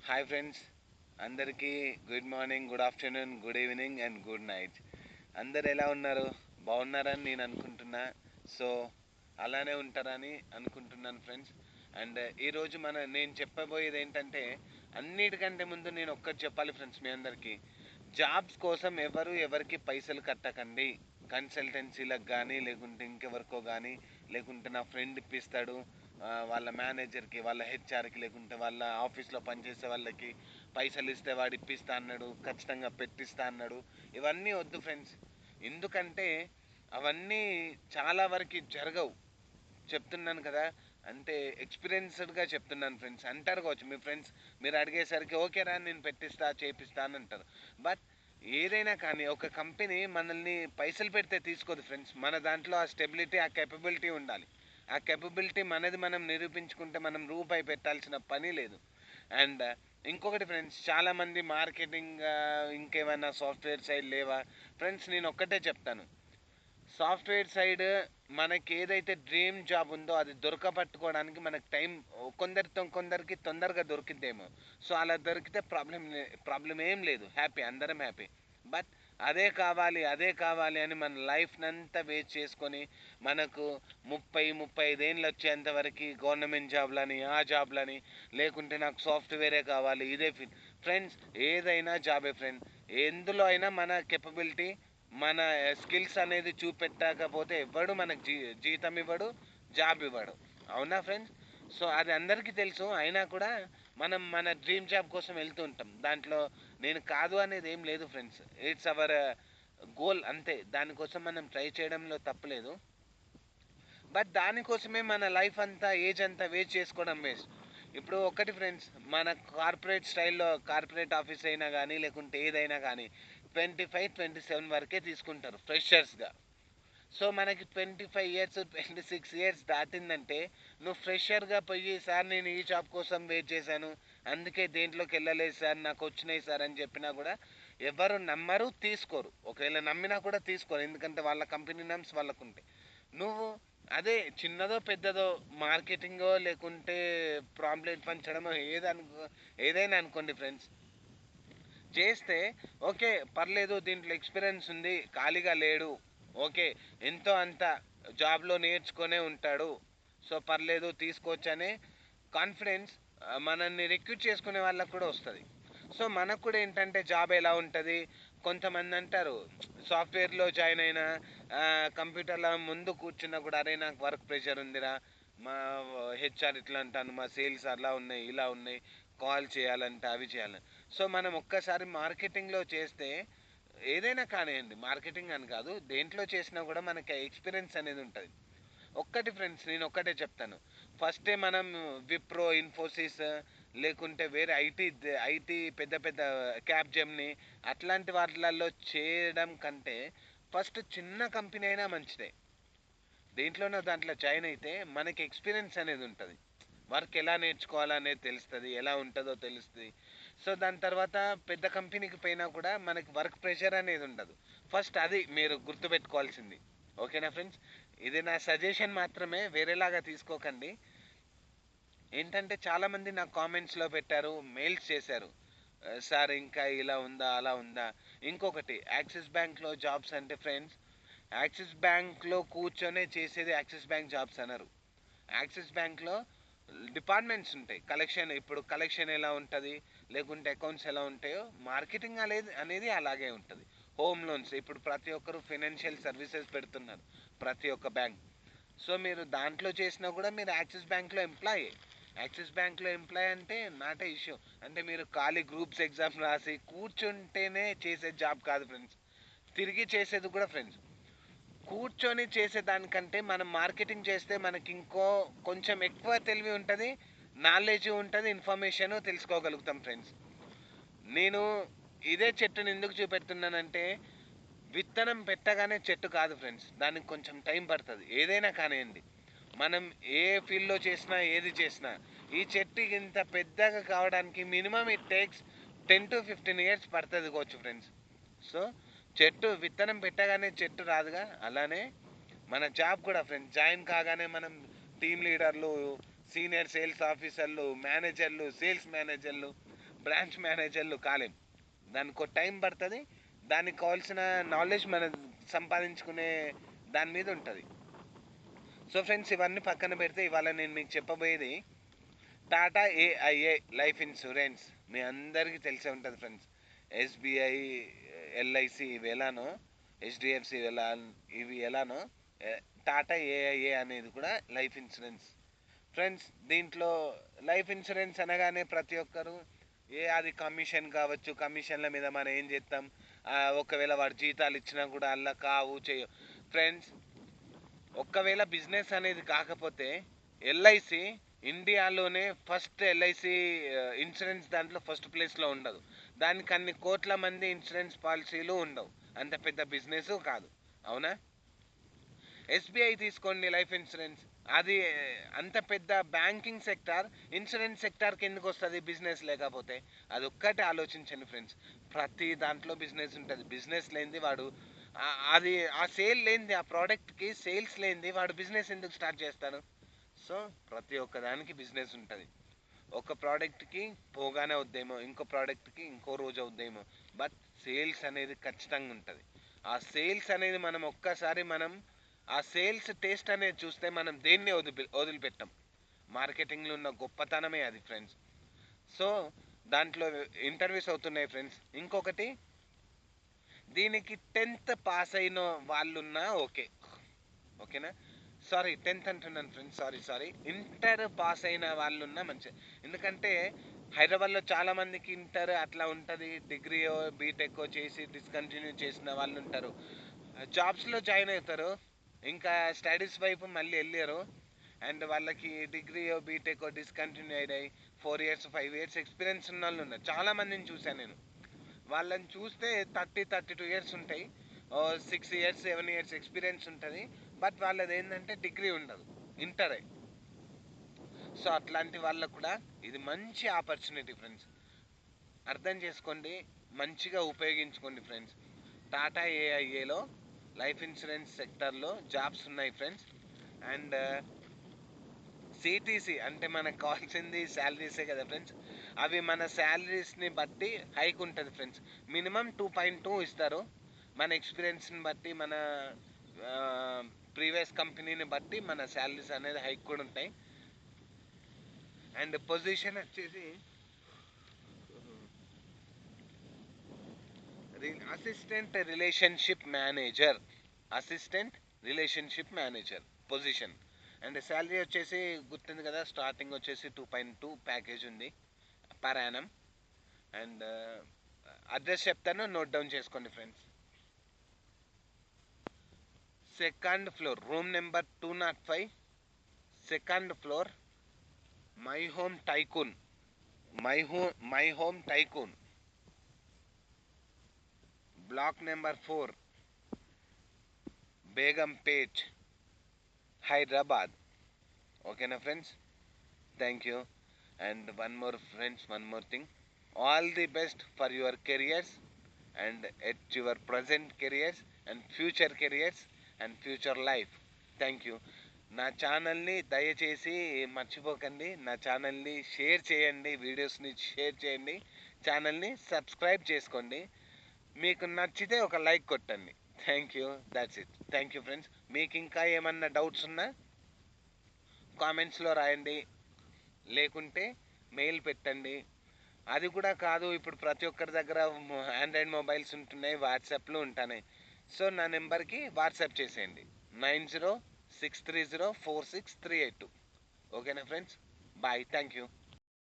Hi friends, అందరికీ good morning, good afternoon, good evening and good night. అందరు ఎలా ఉన్నారు? బాగున్నారని నేను అనుకుంటున్నా. సో అలానే ఉంటారని అనుకుంటున్నాను ఫ్రెండ్స్. అండ్ ఈరోజు నేను చెప్పబోయేది ఏంటంటే, అన్నిటికంటే ముందు నేను ఒక్కటి చెప్పాలి ఫ్రెండ్స్ మీ అందరికీ. జాబ్స్ కోసం ఎవరికి పైసలు కట్టకండి. కన్సల్టెన్సీలకు కానీ, లేకుంటే ఇంకెవరికో కానీ, లేకుంటే నా ఫ్రెండ్ ఇప్పిస్తాడు, వాళ్ళ మేనేజర్కి, వాళ్ళ హెచ్ఆర్కి, లేకుంటే వాళ్ళ ఆఫీస్లో పనిచేసే వాళ్ళకి పైసలు ఇస్తే వాడు ఇప్పిస్తా అన్నాడు, ఖచ్చితంగా పెట్టిస్తా అన్నాడు. ఇవన్నీ వద్దు ఫ్రెండ్స్. ఎందుకంటే అవన్నీ చాలా వరకు జరగవు. చెప్తున్నాను కదా, అంటే ఎక్స్పీరియన్స్డ్గా చెప్తున్నాను ఫ్రెండ్స్. అంటారు కావచ్చు మీ ఫ్రెండ్స్, మీరు అడిగేసరికి ఓకే రా నేను పెట్టిస్తా చేపిస్తా అని అంటారు. బట్ ఏదైనా కానీ ఒక కంపెనీ మనల్ని పైసలు పెడితే తీసుకోదు ఫ్రెండ్స్. మన దాంట్లో ఆ స్టెబిలిటీ, ఆ కెపబిలిటీ ఉండాలి. ఆ కెపబిలిటీ మనది మనం నిరూపించుకుంటే మనం రూపాయి పెట్టాల్సిన పని లేదు. అండ్ ఇంకొకటి ఫ్రెండ్స్, చాలామంది మార్కెటింగ్, ఇంకేమైనా సాఫ్ట్వేర్ సైడ్ లేవా ఫ్రెండ్స్? నేను ఒక్కటే చెప్తాను. సాఫ్ట్వేర్ సైడ్ మనకి ఏదైతే డ్రీమ్ జాబ్ ఉందో అది దొరకబట్టుకోవడానికి మనకు టైం కొందరికి తొందరగా దొరికిద్దేమో. సో అలా దొరికితే ప్రాబ్లం ఏం లేదు, హ్యాపీ, అందరం హ్యాపీ. బట్ అదే కావాలి అని మన లైఫ్ని అంతా వేస్ట్ చేసుకొని మనకు 30-35 ఏళ్ళు వచ్చేంత వరకు గవర్నమెంట్ జాబ్లని, ఆ జాబ్లని, లేకుంటే నాకు సాఫ్ట్వేరే కావాలి, ఇదే ఫ్రెండ్స్. ఏదైనా జాబే ఫ్రెండ్. ఎందులో అయినా మన కెపబిలిటీ, మన స్కిల్స్ అనేది చూపెట్టకపోతే ఎవడు మనకు జీతం ఇవ్వడు, జాబ్ ఇవ్వడు. అవునా ఫ్రెండ్స్? సో అది అందరికీ తెలుసు. అయినా కూడా మనం మన డ్రీమ్ జాబ్ కోసం వెళ్తూ ఉంటాం. దాంట్లో నేను కాదు అనేది ఏం లేదు ఫ్రెండ్స్. ఇట్స్ అవర్ గోల్ అంతే. దానికోసం మనం ట్రై చేయడంలో తప్పులేదు. బట్ దానికోసమే మన లైఫ్ అంతా, ఏజ్ అంతా వేస్ట్ చేసుకోవడం వేస్ట్. ఇప్పుడు ఒకటి ఫ్రెండ్స్, మన కార్పొరేట్ స్టైల్లో కార్పొరేట్ ఆఫీస్ అయినా కానీ, లేకుంటే ఏదైనా కానీ 25-27 వరకే తీసుకుంటారు ఫ్రెషర్స్గా. సో మనకి 25 ఇయర్స్, 26 ఇయర్స్ దాటిందంటే నువ్వు ఫ్రెషర్గా పోయి, సార్ నేను ఈ జాబ్ కోసం వెయిట్ చేశాను, అందుకే దేంట్లోకి వెళ్ళలేదు సార్, నాకు వచ్చినాయి సార్ అని చెప్పినా కూడా ఎవరు నమ్మరు, తీసుకోరు. ఒకవేళ నమ్మినా కూడా తీసుకోరు, ఎందుకంటే వాళ్ళ కంపెనీ నమ్స్ వాళ్ళకు ఉంటాయి. నువ్వు అదే చిన్నదో పెద్దదో మార్కెటింగో, లేకుంటే ప్రాంప్లెట్ పంచడమో, ఏదైనా అనుకోండి ఫ్రెండ్స్, చేస్తే ఓకే పర్లేదు, దీంట్లో ఎక్స్పీరియన్స్ ఉంది, ఖాళీగా లేడు, ఓకే ఎంతో అంత జాబ్లో నేర్చుకునే ఉంటాడు, సో పర్లేదు తీసుకోవచ్చు అనే కాన్ఫిడెన్స్ మనల్ని రిక్రూట్ చేసుకునే వాళ్ళకు కూడా వస్తుంది. సో మనకు కూడా ఏంటంటే జాబ్ ఎలా ఉంటుంది, కొంతమంది అంటారు సాఫ్ట్వేర్లో జాయిన్ అయిన, కంప్యూటర్ల ముందు కూర్చున్నా కూడా అరే నాకు వర్క్ ప్రెషర్ ఉందిరా, మా హెచ్ఆర్ ఇట్లా అంటాను, మా సేల్స్ అలా ఉన్నాయి, ఇలా ఉన్నాయి, కాల్ చేయాలంటే అవి చేయాలని. సో మనం ఒక్కసారి మార్కెటింగ్లో చేస్తే, ఏదైనా కానివ్వండి, మార్కెటింగ్ అని కాదు, దేంట్లో చేసినా కూడా మనకి ఎక్స్పీరియన్స్ అనేది ఉంటుంది. ఒక్కటి ఫ్రెండ్స్, నేను ఒక్కటే చెప్తాను. ఫస్టే మనం విప్రో, ఇన్ఫోసిస్, లేకుంటే వేరే ఐటీ పెద్ద పెద్ద క్యాప్ జెమ్ని అట్లాంటి వాటిలలో చేయడం కంటే ఫస్ట్ చిన్న కంపెనీ అయినా మంచిదే. దేంట్లోనో దాంట్లో జాయిన్ అయితే మనకి ఎక్స్పీరియన్స్ అనేది ఉంటుంది. వర్క్ ఎలా నేర్చుకోవాలనేది తెలుస్తుంది, ఎలా ఉంటుందో తెలుస్తుంది. సో దాని తర్వాత పెద్ద కంపెనీకి పోయినా కూడా మనకి వర్క్ ప్రెషర్ అనేది ఉండదు. ఫస్ట్ అది మీరు గుర్తుపెట్టుకోవాల్సింది. ఓకేనా ఫ్రెండ్స్? ఇది నా సజెషన్ మాత్రమే, వేరేలాగా తీసుకోకండి. ఏంటంటే చాలామంది నాకు కామెంట్స్లో పెట్టారు, మెయిల్స్ చేశారు, సార్ ఇంకా ఇలా ఉందా, అలా ఉందా. ఇంకొకటి, యాక్సిస్ బ్యాంక్లో జాబ్స్ అంటే ఫ్రెండ్స్, యాక్సిస్ బ్యాంక్లో కూర్చొనే చేసేది యాక్సిస్ బ్యాంక్ జాబ్స్ అనరు. యాక్సిస్ బ్యాంక్లో డిపార్ట్మెంట్స్ ఉంటాయి. కలెక్షన్, ఇప్పుడు కలెక్షన్ ఎలా ఉంటుంది, లేకుంటే అకౌంట్స్ ఎలా ఉంటాయో, మార్కెటింగ్ అనేది అలాగే ఉంటుంది. హోమ్ లోన్స్, ఇప్పుడు ప్రతి ఒక్కరు ఫైనాన్షియల్ సర్వీసెస్ పెడుతున్నారు, ప్రతి ఒక్క బ్యాంక్. సో మీరు దాంట్లో చేసినా కూడా మీరు యాక్సిస్ బ్యాంక్లో ఎంప్లాయీ. యాక్సిస్ బ్యాంక్లో ఎంప్లాయ్ అంటే నాట్ ఏ ఇష్యూ. అంటే మీరు ఖాళీ గ్రూప్స్ ఎగ్జామ్ రాసి కూర్చుంటేనే చేసే జాబ్ కాదు ఫ్రెండ్స్. తిరిగి చేసేది కూడా ఫ్రెండ్స్, కూర్చొని చేసేదానికంటే మనం మార్కెటింగ్ చేస్తే మనకి కొంచెం ఎక్కువ తెలివి ఉంటుంది, నాలెడ్జ్ ఉంటుంది, ఇన్ఫర్మేషన్ తెలుసుకోగలుగుతాం ఫ్రెండ్స్. నేను ఇదే చెట్టుని ఎందుకు చూపెడుతున్నానంటే, విత్తనం పెట్టగానే చెట్టు కాదు ఫ్రెండ్స్, దానికి కొంచెం టైం పడుతుంది. ఏదైనా కానివ్వండి, మనం ఏ ఫీల్డ్లో చేసినా, ఏది చేసినా, ఈ చెట్టు ఇంత పెద్దగా కావడానికి మినిమం ఇట్ టేక్స్ 10-15 ఇయర్స్ పడుతుంది కావచ్చు ఫ్రెండ్స్. సో విత్తనం పెట్టగానే చెట్టు రాదుగా, అలానే మన జాబ్ కూడా ఫ్రెండ్స్. జాయిన్ కాగానే మనం టీమ్ లీడర్లు, సీనియర్ సేల్స్ ఆఫీసర్లు, మేనేజర్లు, సేల్స్ మేనేజర్లు, బ్రాంచ్ మేనేజర్లు కాలేం. దానికి ఒక టైం పడుతుంది. దానికి కావాల్సిన నాలెడ్జ్ మనం సంపాదించుకునే దాని మీద ఉంటుంది. సో ఫ్రెండ్స్, ఇవన్నీ పక్కన పెడితే ఇవాళ నేను మీకు చెప్పబోయేది టాటా ఏఐఏ లైఫ్ ఇన్సూరెన్స్. మీ అందరికీ తెలిసే ఉంటుంది ఫ్రెండ్స్. ఎస్బీఐ, ఎల్ఐసి ఇవి ఎలానో, హెచ్డిఎఫ్సి ఇవి ఎలానో, టాటా ఏఐఏ అనేది కూడా లైఫ్ ఇన్సూరెన్స్. ఫ్రెండ్స్, దీంట్లో లైఫ్ ఇన్సూరెన్స్ అనగానే ప్రతి ఒక్కరు అది కమిషన్ కావచ్చు, కమిషన్ల మీద మనం ఏం చేస్తాం, ఒకవేళ వాడు జీతాలు ఇచ్చినా కూడా అలా కావు చేయవు. ఫ్రెండ్స్, ఒక్కవేళ బిజినెస్ అనేది కాకపోతే ఎల్ఐసి ఇండియాలోనే ఫస్ట్ ఎల్ఐసి ఇన్సూరెన్స్ దాంట్లో ఫస్ట్ ప్లేస్లో ఉండదు. దానికి అన్ని కోట్ల మంది ఇన్సూరెన్స్ పాలసీలు ఉండవు. అంత పెద్ద బిజినెస్ కాదు, అవునా? ఎస్బీఐ తీసుకోండి, లైఫ్ ఇన్సూరెన్స్. అది అంత పెద్ద బ్యాంకింగ్ సెక్టార్, ఇన్సూరెన్స్ సెక్టార్కి ఎందుకు వస్తుంది బిజినెస్ లేకపోతే? అది ఒక్కటే ఆలోచించండి ఫ్రెండ్స్. ప్రతి దాంట్లో బిజినెస్ ఉంటుంది. బిజినెస్ లేనిది వాడు అది ఆ సేల్ లేనిది, ఆ ప్రోడక్ట్కి సేల్స్ లేనిది వాడు బిజినెస్ ఎందుకు స్టార్ట్ చేస్తాడు? సో ప్రతి ఒక్క దానికి బిజినెస్ ఉంటుంది. ఒక ప్రోడక్ట్కి పోగానే అవుద్దేమో, ఇంకో ప్రోడక్ట్కి ఇంకో రోజు అవుద్దేమో, బట్ సేల్స్ అనేది ఖచ్చితంగా ఉంటుంది. ఆ సేల్స్ అనేది మనం ఆ సేల్స్ టేస్ట్ అనేది చూస్తే మనం దేన్ని వదిలిపెట్టాం. మార్కెటింగ్లో ఉన్న గొప్పతనమే అది ఫ్రెండ్స్. సో దాంట్లో ఇంటర్వ్యూస్ అవుతున్నాయి ఫ్రెండ్స్. ఇంకొకటి, దీనికి 10th పాస్ అయిన వాళ్ళున్నా ఓకేనా? సారీ, 10th అంటున్నాను ఫ్రెండ్స్, సారీ. ఇంటర్ పాస్ అయిన వాళ్ళున్నా మంచి. ఎందుకంటే హైదరాబాద్లో చాలామందికి ఇంటర్ అట్లా ఉంటుంది, డిగ్రీయో బీటెక్ చేసి డిస్కంటిన్యూ చేసిన వాళ్ళు ఉంటారు. జాబ్స్లో జాయిన్ అవుతారు, ఇంకా స్టడీస్ వైపు మళ్ళీ వెళ్ళారు. అండ్ వాళ్ళకి డిగ్రీయో బీటెక్ డిస్కంటిన్యూ అయినాయి. 4 years 5 years ఎక్స్పీరియన్స్ ఉన్న వాళ్ళు ఉన్నారు. చాలామందిని చూశాను నేను. వాళ్ళని చూస్తే 32 years ఉంటాయి, 6 years 7 years ఎక్స్పీరియన్స్ ఉంటుంది. బట్ వాళ్ళది ఏంటంటే డిగ్రీ ఉండదు, ఇంటరే. సో అట్లాంటి వాళ్ళకు కూడా ఇది మంచి ఆపర్చునిటీ ఫ్రెండ్స్. అర్థం చేసుకోండి, మంచిగా ఉపయోగించుకోండి ఫ్రెండ్స్. టాటా ఏఐఏలో లైఫ్ ఇన్సూరెన్స్ సెక్టర్లో జాబ్స్ ఉన్నాయి ఫ్రెండ్స్. అండ్ సిటీసీ అంటే మనకు కావాల్సింది శాలరీసే కదా ఫ్రెండ్స్. అవి మన శాలరీస్ని బట్టి హైక్ ఉంటుంది ఫ్రెండ్స్. మినిమం 2.2 ఇస్తారు. మన ఎక్స్పీరియన్స్ని బట్టి, మన ప్రీవియస్ కంపెనీని బట్టి మన శాలరీస్ అనేది హైక్ కూడా ఉంటాయి. అండ్ పొజిషన్ వచ్చేసి assistant relationship manager position. And salary వచ్చేసి గుర్తుంది కదా, స్టార్టింగ్ వచ్చేసి 2.2 ప్యాకేజ్ ఉంది పర్ యానం. అండ్ అడ్రస్ చెప్తాను, నోట్ డౌన్ చేసుకోండి friends. 2nd floor, room number 205, 2nd floor, My Home Tycoon, block number 4, Begumpet, Hyderabad. ఓకేనా friends? Thank you. And one more thing, all the best for your careers and at your present careers and future careers and future life. Thank you. నా ఛానల్ని దయచేసి మర్చిపోకండి. నా ఛానల్ని share చేయండి, వీడియోస్ని share చేయండి, ఛానల్ని సబ్స్క్రైబ్ చేసుకోండి. మీకు నచ్చితే ఒక లైక్ కొట్టండి. Thank you, that's it. Thank you friends. మీకు ఇంకా ఏమన్నా డౌట్స్ ఉన్నా కామెంట్స్లో రాయండి, లేకుంటే మెయిల్ పెట్టండి. అది కూడా కాదు, ఇప్పుడు ప్రతి ఒక్కరి దగ్గర ఆండ్రాయిడ్ మొబైల్స్ ఉంటున్నాయి, వాట్సాప్లో ఉంటున్నాయి. సో నా నెంబర్కి వాట్సాప్ చేసేయండి, 9063046382. ఓకేనా ఫ్రెండ్స్? Bye, thank you.